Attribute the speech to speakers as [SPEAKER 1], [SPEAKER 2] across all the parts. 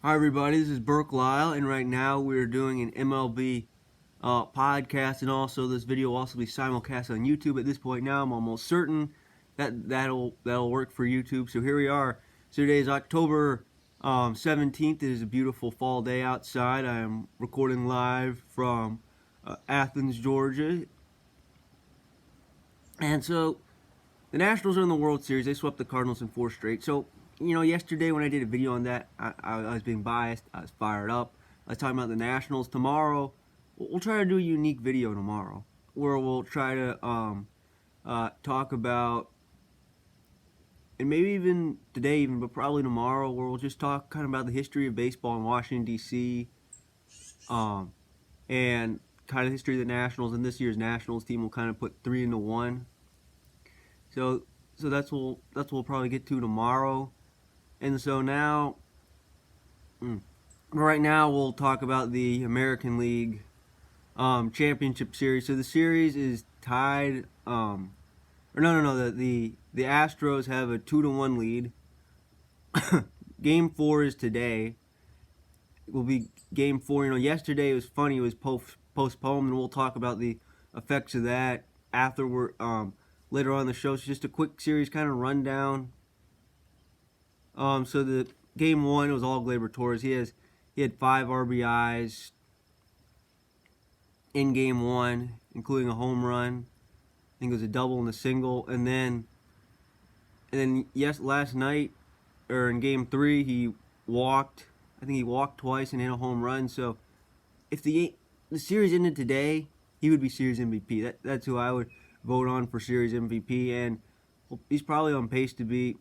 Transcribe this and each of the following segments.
[SPEAKER 1] Hi everybody, this is Burke Lyle, and right now we're doing an MLB podcast, and also this video will also be simulcast on YouTube. At this point now, I'm almost certain that that'll work for YouTube. So here we are. So today is October 17th. It is a beautiful fall day outside. I am recording live from Athens, Georgia. And so the Nationals are in the World Series. They swept the Cardinals in 4 straight. So, yesterday when I did a video on that, I was being biased. I was fired up. I was talking about the Nationals. Tomorrow, we'll try to do a unique video tomorrow where we'll try to talk about, and maybe even today, even, but probably tomorrow, where we'll just talk kind of about the history of baseball in Washington, D.C., and kind of history of the Nationals. And this year's Nationals team will kind of put 3 into 1. So that's what we'll probably get to tomorrow. And so now, right now we'll talk about the American League Championship Series. So the series is tied. The Astros have a 2-1 lead. Game 4 is today. It will be Game 4. Yesterday it was funny. It was postponed, and we'll talk about the effects of that afterward. Later on in the show. So just a quick series kind of rundown. So the Game 1, it was all Gleyber Torres. He had 5 RBIs in Game 1, including a home run. I think it was a double and a single. And then last night, or in Game 3, he walked. I think he walked twice and hit a home run. So if the series ended today, he would be Series MVP. That's who I would vote on for Series MVP, and he's probably on pace to be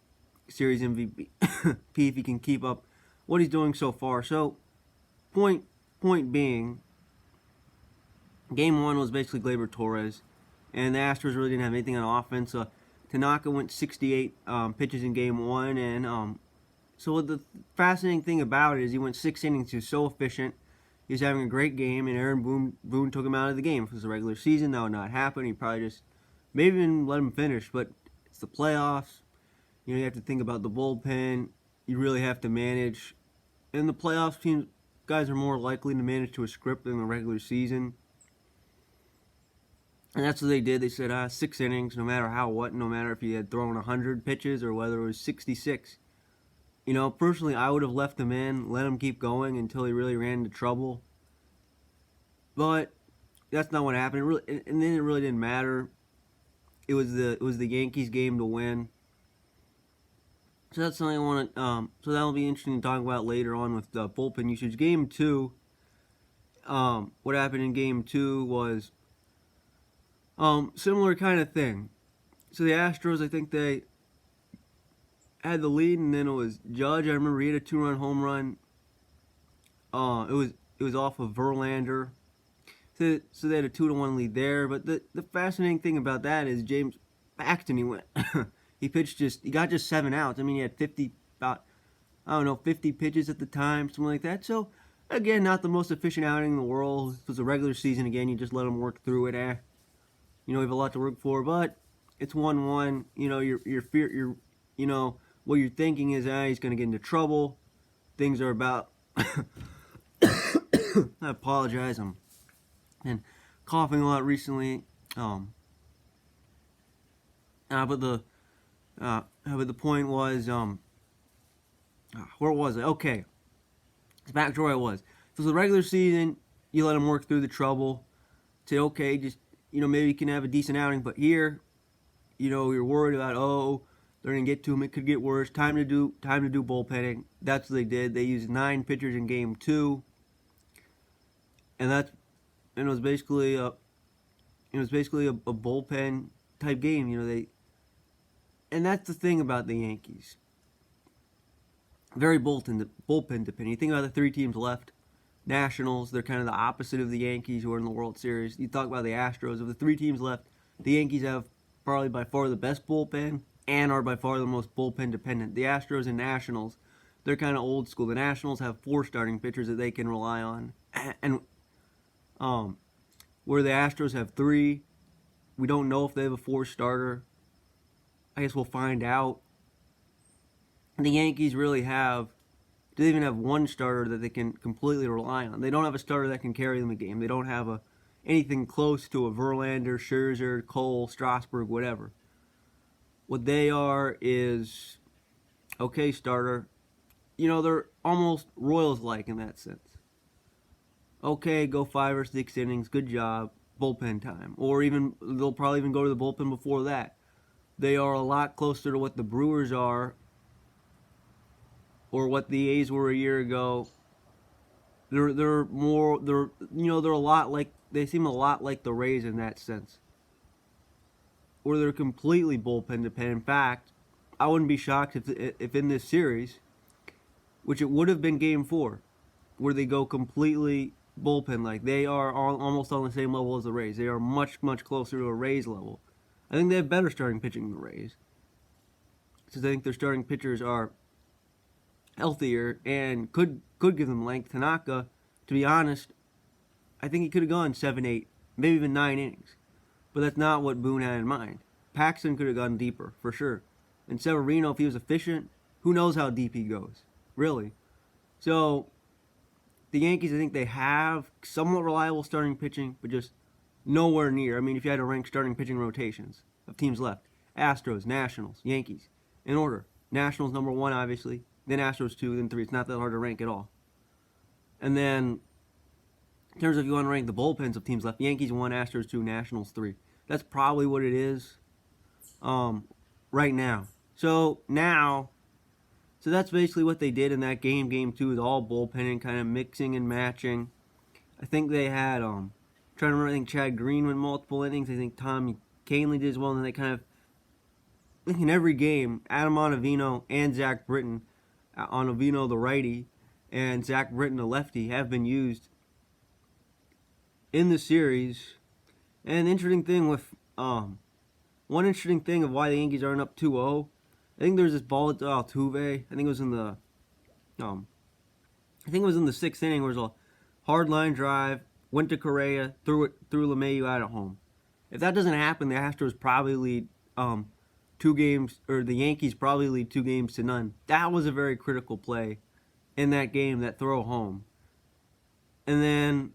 [SPEAKER 1] Series MVP if he can keep up what he's doing so far. So, point being, Game 1 was basically Gleyber Torres, and the Astros really didn't have anything on offense. Tanaka went 68 pitches in Game 1, and so the fascinating thing about it is he went 6 innings. He was so efficient. He was having a great game, and Aaron Boone took him out of the game. If it was a regular season, that would not happen. He probably just maybe even let him finish, but it's the playoffs. You have to think about the bullpen. You really have to manage. In the playoffs, guys are more likely to manage to a script than the regular season. And that's what they did. They said 6 innings, no matter no matter if he had thrown 100 pitches or whether it was 66. Personally, I would have left him in, let him keep going until he really ran into trouble. But that's not what happened. And then it really didn't matter. It was the Yankees game to win. So that's something I want to. So that'll be interesting to talk about later on with the bullpen usage. Game 2. What happened in Game 2 was similar kind of thing. So the Astros, I think they had the lead, and then it was Judge. I remember he had a 2-run home run. It was off of Verlander. So they had a 2-1 lead there. But the fascinating thing about that is James Paxton, he got just 7 outs. I mean, he had 50 pitches at the time, something like that. So again, not the most efficient outing in the world. If it was a regular season, again, you just let him work through it. You have a lot to work for, but it's 1-1. What you're thinking is, he's going to get into trouble. Things are about. I apologize. I'm and coughing a lot recently. But the point was, where was I? Okay, it's back to where I was. So the regular season, you let him work through the trouble. Say, okay, just maybe he can have a decent outing. But here, you're worried about they're gonna get to him. It could get worse. Time to do bullpenning. That's what they did. They used 9 pitchers in Game 2, and it was basically a bullpen type game. And that's the thing about the Yankees. Very bullpen dependent. You think about the 3 teams left. Nationals, they're kind of the opposite of the Yankees who are in the World Series. You talk about the Astros. Of the 3 teams left, the Yankees have probably by far the best bullpen and are by far the most bullpen dependent. The Astros and Nationals, they're kind of old school. The Nationals have 4 starting pitchers that they can rely on. And where the Astros have 3, we don't know if they have a 4th starter. I guess we'll find out. The Yankees really have do they even have one starter that they can completely rely on? They don't have a starter that can carry them a game. They don't have anything close to a Verlander, Scherzer, Cole, Strasburg, whatever. What they are is, okay, starter. They're almost Royals-like in that sense. Okay, go 5 or 6 innings, good job, bullpen time. Or even, they'll probably even go to the bullpen before that. They are a lot closer to what the Brewers are, or what the A's were a year ago. They're a lot like, they seem a lot like the Rays in that sense. Or they're completely bullpen dependent. In fact, I wouldn't be shocked if in this series, which it would have been Game 4, where they go completely bullpen, like they are almost on the same level as the Rays. They are much, much closer to a Rays level. I think they have better starting pitching than the Rays, because I think their starting pitchers are healthier and could give them length. Tanaka, to be honest, I think he could have gone 7, 8, maybe even 9 innings. But that's not what Boone had in mind. Paxton could have gone deeper, for sure. And Severino, if he was efficient, who knows how deep he goes, really. So, the Yankees, I think they have somewhat reliable starting pitching, but just nowhere near. I mean, if you had to rank starting pitching rotations of teams left, Astros, Nationals, Yankees, in order. Nationals number 1, obviously. Then Astros 2, then 3. It's not that hard to rank at all. And then, in terms of if you want to rank the bullpens of teams left, Yankees 1, Astros 2, Nationals 3. That's probably what it is right now. So that's basically what they did in that game. Game 2 is all bullpenning, kind of mixing and matching. I think they had, trying to remember, I think Chad Green went multiple innings. I think Tommy Kahnle did as well. And then they kind of, I think in every game, Adam Ottavino and Zach Britton, Ottavino the righty and Zach Britton the lefty, have been used in the series. And interesting thing with, one interesting thing of why the Yankees aren't up 2-0, I think there's this ball to Altuve. I think it was in the 6th inning, where it was a hard line drive, went to Correa, threw LeMahieu out at home. If that doesn't happen, the Astros probably lead 2 games, or the Yankees probably lead 2-0. That was a very critical play in that game, that throw home. And then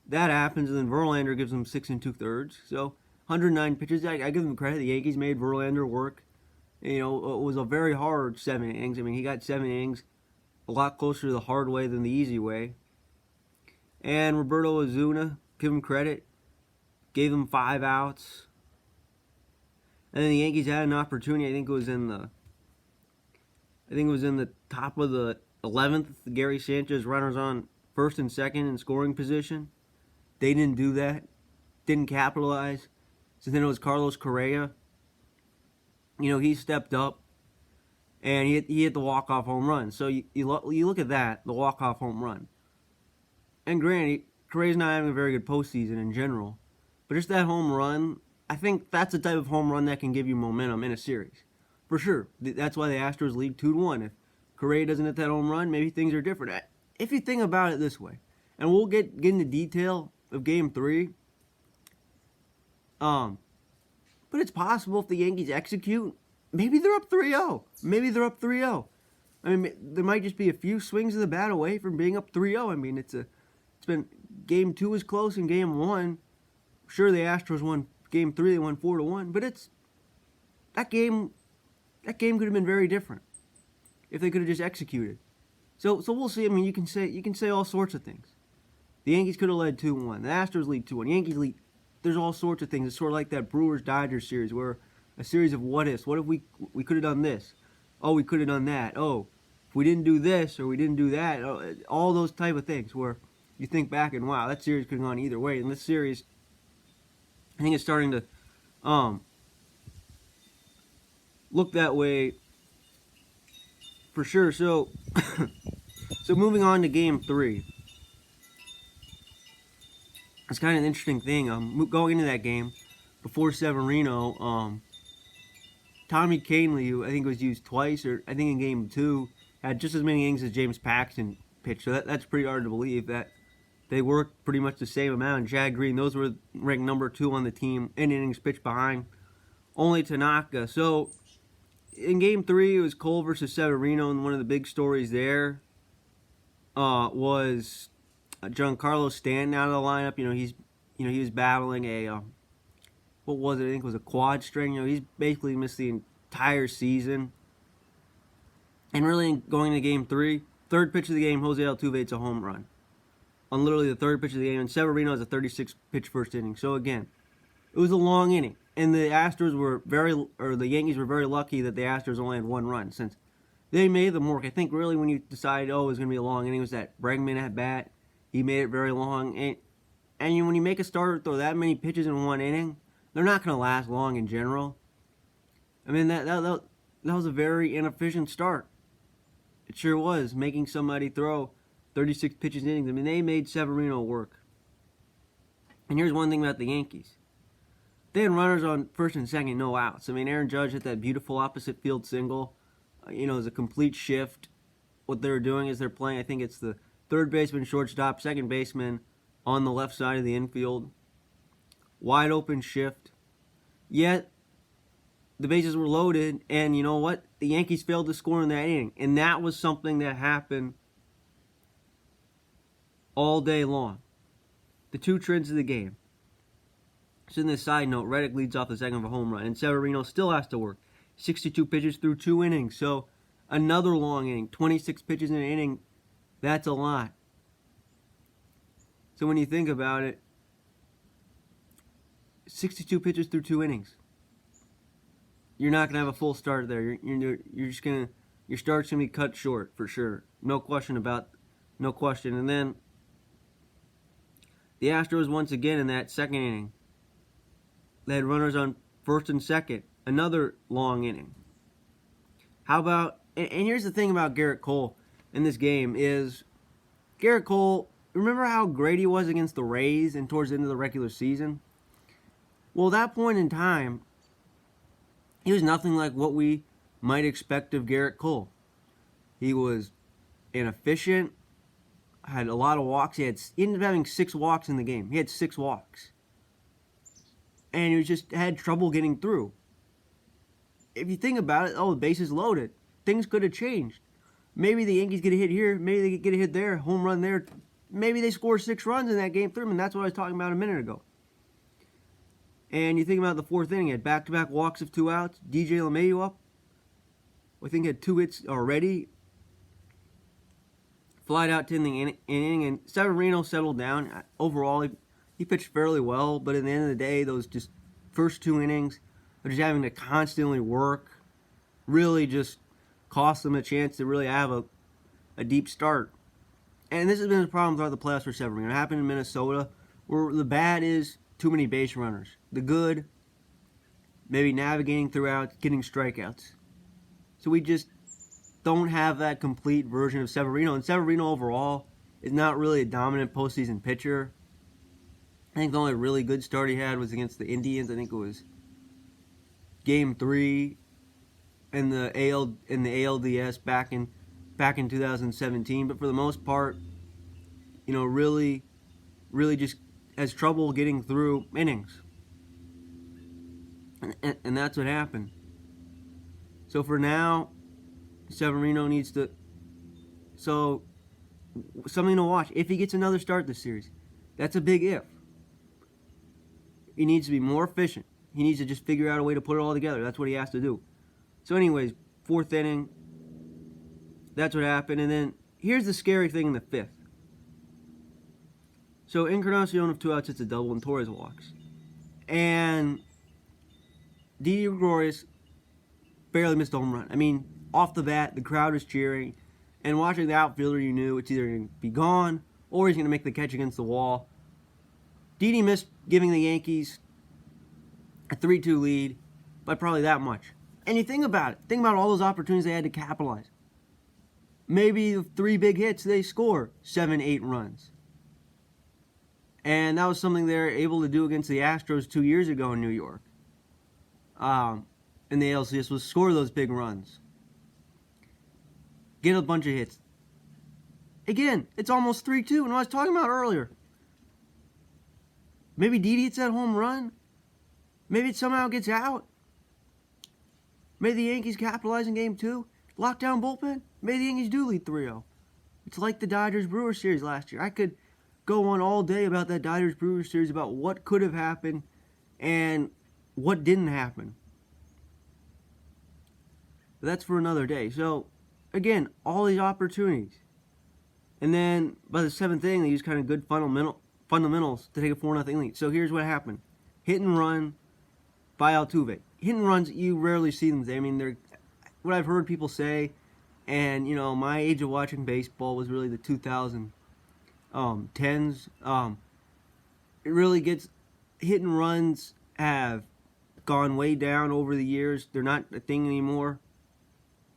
[SPEAKER 1] that happens, and then Verlander gives them 6 2/3. So 109 pitches. I give them credit. The Yankees made Verlander work. It was a very hard 7 innings. I mean, he got 7 innings a lot closer to the hard way than the easy way. And Roberto Ozuna, give him credit, gave them 5 outs. And then the Yankees had an opportunity. I think it was in the top of the 11th. Gary Sanchez, runners on first and second in scoring position. They didn't do that. Didn't capitalize. So then it was Carlos Correa. He stepped up, and he hit the walk-off home run. So you look at that, the walk-off home run. And granted, Correa's not having a very good postseason in general. But just that home run, I think that's the type of home run that can give you momentum in a series. For sure. That's why the Astros lead 2-1. If Correa doesn't hit that home run, maybe things are different. If you think about it this way, and we'll get into detail of Game 3. But it's possible if the Yankees execute, maybe they're up 3-0. I mean, there might just be a few swings of the bat away from being up 3-0. I mean, it's been, Game 2 is close and Game 1. Sure, the Astros won Game 3, they won 4-1, but that game could have been very different if they could have just executed. So we'll see. I mean, you can say all sorts of things. The Yankees could have led 2-1. The Astros lead 2-1. Yankees lead. There's all sorts of things. It's sort of like that Brewers-Dodgers series, where a series of what-ifs. What if we could have done this? Oh, we could have done that. Oh, if we didn't do this or we didn't do that. All those type of things where you think back and, wow, that series could have gone either way. And this series, I think it's starting to look that way for sure. So, so moving on to Game 3. It's kind of an interesting thing. Going into that game, before Severino, Tommy Kahnle, who I think was used twice, or I think in Game 2, had just as many innings as James Paxton pitched. So that's pretty hard to believe that they worked pretty much the same amount. And Chad Green, those were ranked number 2 on the team in innings pitched behind only Tanaka. So in Game 3, it was Cole versus Severino, and one of the big stories there was Giancarlo Stanton out of the lineup. He was battling a what was it? I think it was a quad strain. He's basically missed the entire season. And really, going into Game 3, third pitch of the game, Jose Altuve hits a home run on literally the third pitch of the game, and Severino has a 36-pitch first inning. So again, it was a long inning, and the Yankees were very lucky that the Astros only had one run, since they made them work. I think really when you decided, it was going to be a long inning, it was that Bregman at bat. He made it very long, and when you make a starter throw that many pitches in one inning, they're not going to last long in general. I mean, that was a very inefficient start. It sure was, making somebody throw 36 pitches in innings. I mean, they made Severino work. And here's one thing about the Yankees. They had runners on first and second, no outs. I mean, Aaron Judge hit that beautiful opposite field single. It was a complete shift. What they're doing is they're playing, I think it's the third baseman, shortstop, second baseman on the left side of the infield. Wide open shift. Yet, the bases were loaded, and you know what? The Yankees failed to score in that inning. And that was something that happened all day long. The two trends of the game. So in this side note, Reddick leads off the second of a home run, and Severino still has to work. 62 pitches through 2 innings. So another long inning, 26 pitches in an inning, that's a lot. So when you think about it, 62 pitches through 2 innings. You're not gonna have a full start there. You're just gonna, your start's gonna be cut short for sure. No question. And then the Astros once again in that second inning, they had runners on first and second. Another long inning. How about, and here's the thing about Garrett Cole in this game is, Garrett Cole, remember how great he was against the Rays and towards the end of the regular season? Well, at that point in time, he was nothing like what we might expect of Garrett Cole. He was inefficient, had a lot of walks. He ended up having 6 walks in the game. He had 6 walks. And he just had trouble getting through. If you think about it, the bases loaded. Things could have changed. Maybe the Yankees get a hit here. Maybe they get a hit there. Home run there. Maybe they score 6 runs in that game 3. And that's what I was talking about a minute ago. And you think about the 4th inning, he had back-to-back walks of 2 outs. DJ LeMahieu up. I think he had 2 hits already. Flied out to the inning, and Severino settled down. Overall, he pitched fairly well, but at the end of the day, those just first 2 innings of just having to constantly work really just cost them a chance to really have a deep start. And this has been a problem throughout the playoffs for Severino. It happened in Minnesota, where the bad is too many base runners. The good, maybe navigating throughout, getting strikeouts. So we just don't have that complete version of Severino. And Severino overall is not really a dominant postseason pitcher. I think the only really good start he had was against the Indians. I think it was Game 3 in the ALDS back in 2017. But for the most part, really just has trouble getting through innings. And that's what happened. So for now, Severino needs to... So, something to watch. If he gets another start this series, that's a big if. He needs to be more efficient. He needs to just figure out a way to put it all together. That's what he has to do. So anyways, 4th inning, that's what happened. And then, here's the scary thing in the 5th. So Encarnacion of 2 outs hits a double and Torres walks. And Didi Gregorius barely missed a home run. I mean, off the bat, the crowd was cheering. And watching the outfielder, you knew it's either going to be gone or he's going to make the catch against the wall. Didi missed giving the Yankees a 3-2 lead by probably that much. And you think about it. Think about all those opportunities they had to capitalize. Maybe 3 big hits, they score 7-8 runs. And that was something they were able to do against the Astros 2 years ago in New York. In the ALCS was score those big runs. Get a bunch of hits. Again, it's almost 3-2. And what I was talking about earlier. Maybe Didi hits that home run. Maybe it somehow gets out. Maybe the Yankees capitalize in Game 2. Lock down bullpen. Maybe the Yankees do lead 3-0. It's like the Dodgers-Brewers series last year. I could go on all day about that Dodgers-Brewers series, about what could have happened and what didn't happen. But that's for another day. So, again, all these opportunities. And then by the seventh inning, they used kind of good fundamentals to take a 4-0 lead. So here's what happened. Hit and run by Altuve. Hit and runs, you rarely see them. I mean, they're what I've heard people say, and, my age of watching baseball was really the 2010s. It really gets, hit and runs have gone way down over the years. They're not a thing anymore.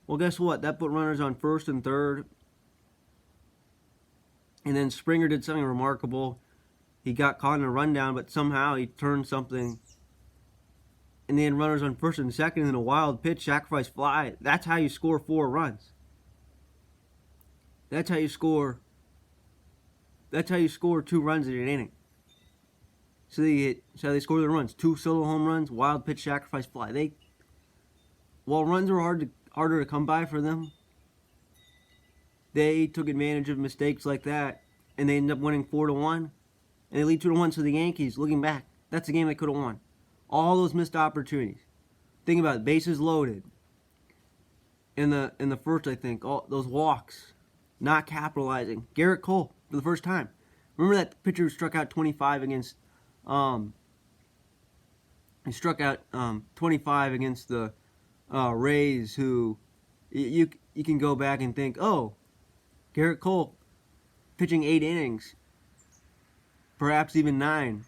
[SPEAKER 1] Well, guess what? That put runners on first and third. And then Springer did something remarkable. He got caught in a rundown, but somehow he turned something. And then runners on first and second, and then a wild pitch, sacrifice fly. That's how you score 4 runs. That's how you score 2 runs in an inning. So they score the runs. 2 solo home runs, wild pitch, sacrifice fly. While runs are harder to come by for them, they took advantage of mistakes like that, and they ended up winning 4-1, and they lead 2-1. So the Yankees, looking back, that's a game they could have won. All those missed opportunities. Think about it, bases loaded. In the first, I think, all those walks, not capitalizing. Garrett Cole for the first time. Remember that pitcher who struck out 25 against, he struck out 25 against the Rays, who you can go back and think, oh, Garrett Cole pitching 8 innings, perhaps even 9.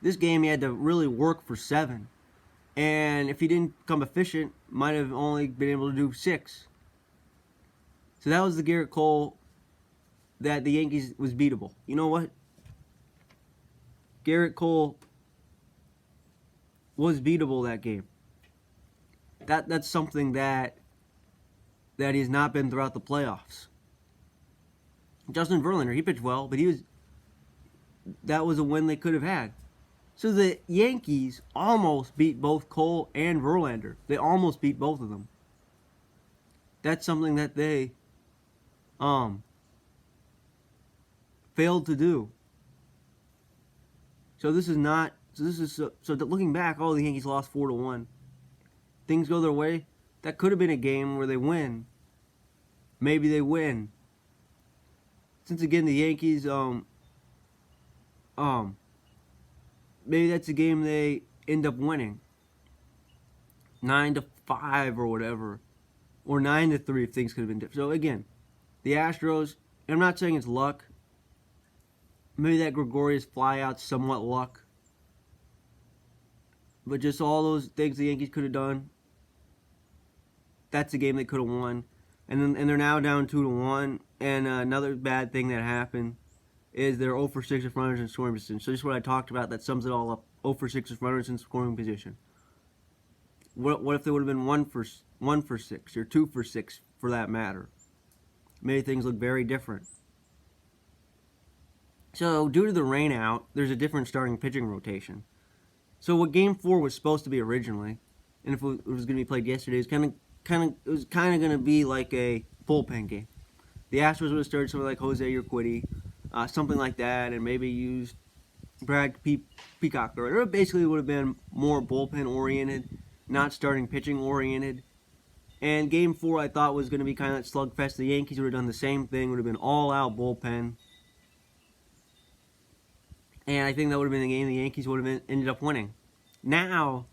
[SPEAKER 1] This game he had to really work for 7. And if he didn't become efficient, might have only been able to do 6. So that was the Garrett Cole that the Yankees was beatable. You know what? Garrett Cole was beatable that game. That's something that he's not been throughout the playoffs. Justin Verlander, he pitched well, but that was a win they could have had. So the Yankees almost beat both Cole and Verlander. They almost beat both of them. That's something that they failed to do. So looking back, the Yankees lost 4-1. Things go their way. That could have been a game where they win. Maybe they win. Since again the Yankees maybe that's a game they end up winning. 9-5 or whatever. Or 9-3 if things could have been different. So again, the Astros, and I'm not saying it's luck. Maybe that Gregorius flyout's somewhat luck. But just all those things the Yankees could have done. That's a game they could have won. And they're now down 2-1. And another bad thing that happened is they're 0 for 6 with runners in scoring position. So just what I talked about, that sums it all up. 0 for 6 with runners in scoring position. What if they would have been 1 for 6 or 2 for 6 for that matter? Maybe things look very different. So due to the rainout, there's a different starting pitching rotation. So what Game 4 was supposed to be originally, and if it was going to be played yesterday, it was kind of going to be like a bullpen game. The Astros would have started someone like Jose Urquidy, something like that, and maybe used Brad Peacock. Or it basically would have been more bullpen-oriented, not starting pitching-oriented. And Game 4 I thought was going to be kind of that slugfest. The Yankees would have done the same thing, would have been all-out bullpen. And I think that would have been the game the Yankees would have ended up winning. Now,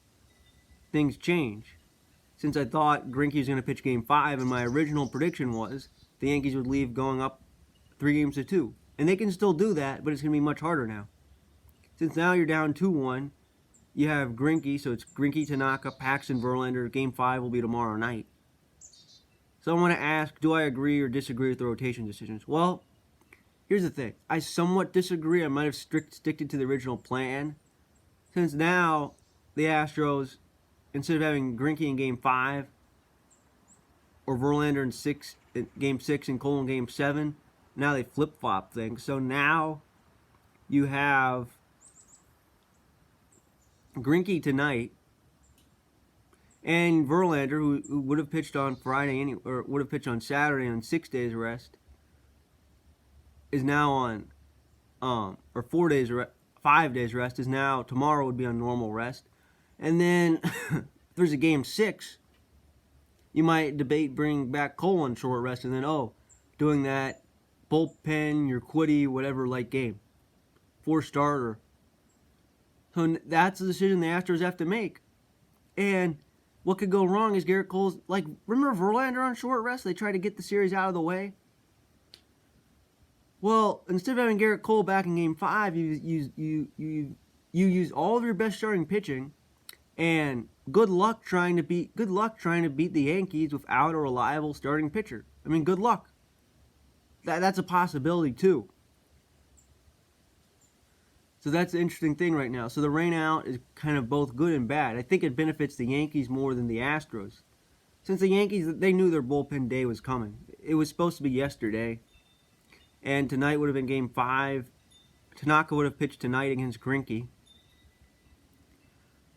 [SPEAKER 1] things change. Since I thought Greinke was going to pitch Game 5, and my original prediction was the Yankees would leave going up 3-2. And they can still do that, but it's going to be much harder now. Since now you're down 2-1, you have Greinke, so it's Greinke, Tanaka, Paxton, Verlander. Game 5 will be tomorrow night. So I want to ask, do I agree or disagree with the rotation decisions? Well, here's the thing. I somewhat disagree. I might have sticked to the original plan. Since now, the Astros, instead of having Greinke in Game 5, or Verlander in Game 6 and Cole in Game 7, now they flip-flop things. So now you have Greinke tonight, and Verlander, who would have pitched on Friday or would have pitched on Saturday on 6 days rest, is now on or 4 days 5 days rest is now tomorrow would be on normal rest. And then if there's a game 6, you might debate bringing back Cole on short rest, and then doing that bullpen, your quitty, whatever like game, 4 starter. So that's the decision the Astros have to make. And what could go wrong is Garrett Cole's, like, remember Verlander on short rest? They tried to get the series out of the way. Well, instead of having Garrett Cole back in Game 5, you use all of your best starting pitching, and good luck trying to beat the Yankees without a reliable starting pitcher. I mean, good luck. That's a possibility too. So that's the interesting thing right now. So the rainout is kind of both good and bad. I think it benefits the Yankees more than the Astros. Since the Yankees, they knew their bullpen day was coming. It was supposed to be yesterday. And tonight would have been Game 5. Tanaka would have pitched tonight against Greinke.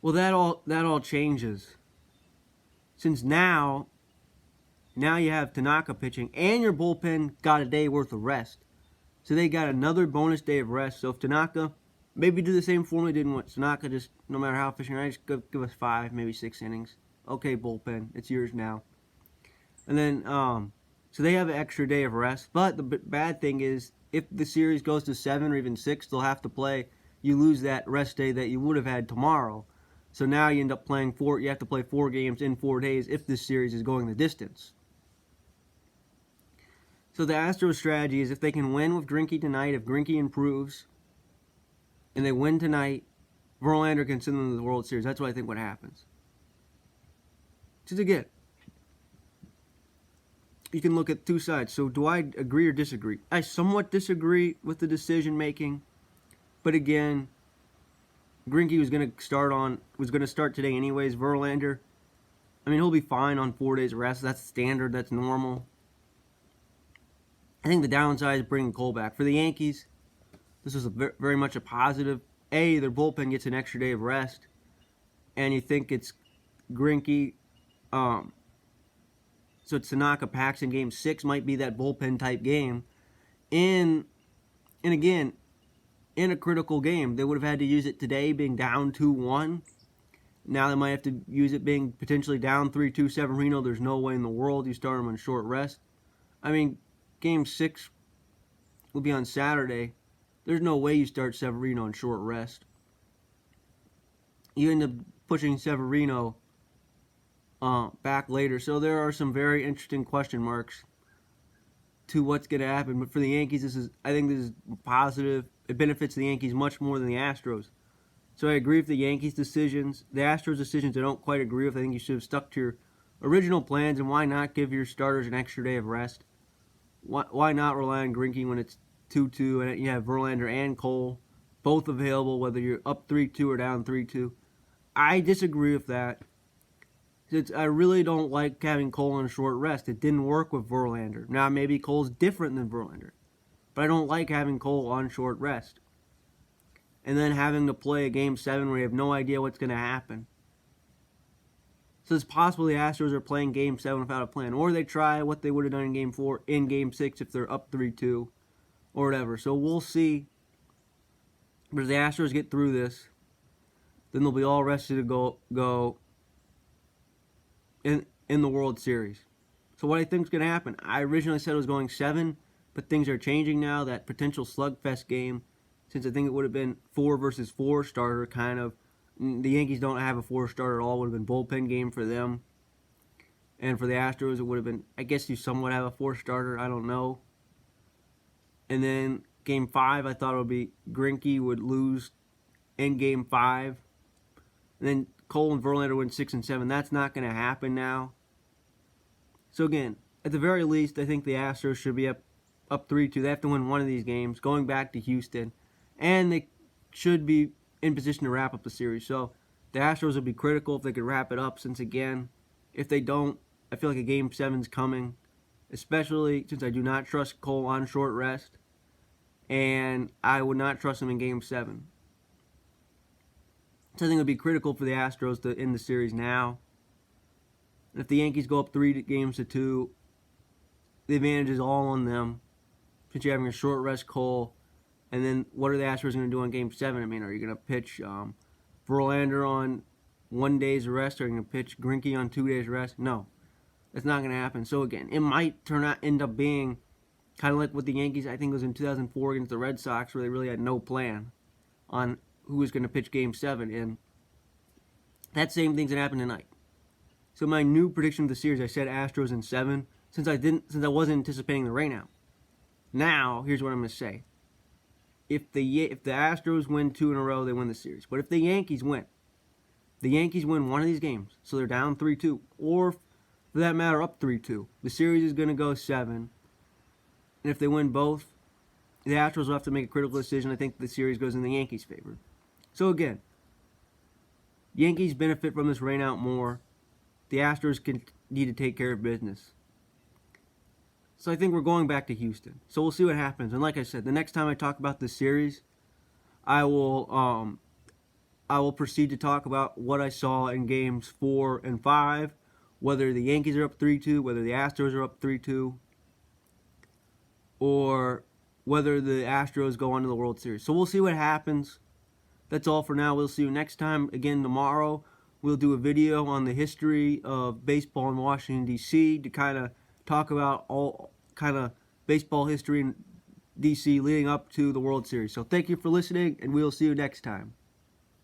[SPEAKER 1] Well, that all changes. Since now you have Tanaka pitching, and your bullpen got a day worth of rest. So they got another bonus day of rest. So if Tanaka, maybe do the same form they did in Tanaka, just no matter how efficient, just give us 5, maybe 6 innings. Okay, bullpen, it's yours now. And then, so they have an extra day of rest. But the bad thing is, if the series goes to 7 or even 6, they'll have to play. You lose that rest day that you would have had tomorrow. So now you end up playing you have to play 4 games in 4 days if this series is going the distance. So the Astros strategy is, if they can win with Greinke tonight, if Greinke improves, and they win tonight, Verlander can send them to the World Series. That's what I think what happens. Just again, you can look at two sides. So do I agree or disagree? I somewhat disagree with the decision making, but again, Greinke was going to start today anyways. Verlander, I mean, he'll be fine on 4 days of rest. That's standard. That's normal. I think the downside is bringing Cole back. For the Yankees, this was very much a positive. Their bullpen gets an extra day of rest, and you think it's Greinke. So Tanaka Paxton Game 6 might be that bullpen type game. And again, in a critical game, they would have had to use it today being down 2-1. Now they might have to use it being potentially down 3-2 Severino. There's no way in the world you start him on short rest. I mean, Game 6 will be on Saturday. There's no way you start Severino on short rest. You end up pushing Severino back later. So there are some very interesting question marks to what's going to happen. But for the Yankees, I think this is positive. It benefits the Yankees much more than the Astros. So I agree with the Yankees' decisions. The Astros' decisions I don't quite agree with. I think you should have stuck to your original plans, and why not give your starters an extra day of rest? Why not rely on Greinke when it's 2-2 and you have Verlander and Cole both available, whether you're up 3-2 or down 3-2? I disagree with that. I really don't like having Cole on short rest. It didn't work with Verlander. Now, maybe Cole's different than Verlander, but I don't like having Cole on short rest. And then having to play a Game 7 where you have no idea what's going to happen. So it's possible the Astros are playing Game 7 without a plan. Or they try what they would have done in Game 4 in Game 6 if they're up 3-2 or whatever. So we'll see. But if the Astros get through this, then they'll be all rested to go in the World Series. So what I think is going to happen, I originally said it was going 7, but things are changing now. That potential slugfest game, since I think it would have been 4 versus 4 starter kind of. The Yankees don't have a 4 starter at all. It would have been bullpen game for them. And for the Astros, it would have been, I guess you somewhat have a 4 starter. I don't know. And then Game 5, I thought it would be Greinke would lose in Game 5. And then Cole and Verlander win 6 and 7. That's not going to happen now. So again, at the very least, I think the Astros should be up 3-2. They have to win one of these games, going back to Houston. And they should be in position to wrap up the series. So the Astros would be critical if they could wrap it up, since again, if they don't, I feel like a Game 7's coming, especially since I do not trust Cole on short rest, and I would not trust him in Game 7. So I think it would be critical for the Astros to end the series now. And if the Yankees go up 3-2, the advantage is all on them. since you're having a short rest, Cole. And then what are the Astros going to do on Game 7? I mean, are you going to pitch Verlander on 1 day's rest? Or are you going to pitch Greinke on 2 days' rest? No, that's not going to happen. So again, it might end up being kind of like what the Yankees, I think it was in 2004 against the Red Sox, where they really had no plan on who was going to pitch Game 7. And that same thing's going to happen tonight. So my new prediction of the series, I said Astros in 7, since I wasn't anticipating the rainout. Now, here's what I'm going to say. If the Astros win 2 in a row, they win the series. But if the Yankees win one of these games, so they're down 3-2, or for that matter, up 3-2, the series is going to go 7. And if they win both, the Astros will have to make a critical decision. I think the series goes in the Yankees' favor. So again, Yankees benefit from this rainout more. The Astros need to take care of business. So I think we're going back to Houston. So we'll see what happens. And like I said, the next time I talk about this series, I will proceed to talk about what I saw in games 4 and 5, whether the Yankees are up 3-2, whether the Astros are up 3-2, or whether the Astros go on to the World Series. So we'll see what happens. That's all for now. We'll see you next time. Again, tomorrow we'll do a video on the history of baseball in Washington, D.C. to kind of talk about all kind of baseball history in D.C. leading up to the World Series. So thank you for listening, and we'll see you next time.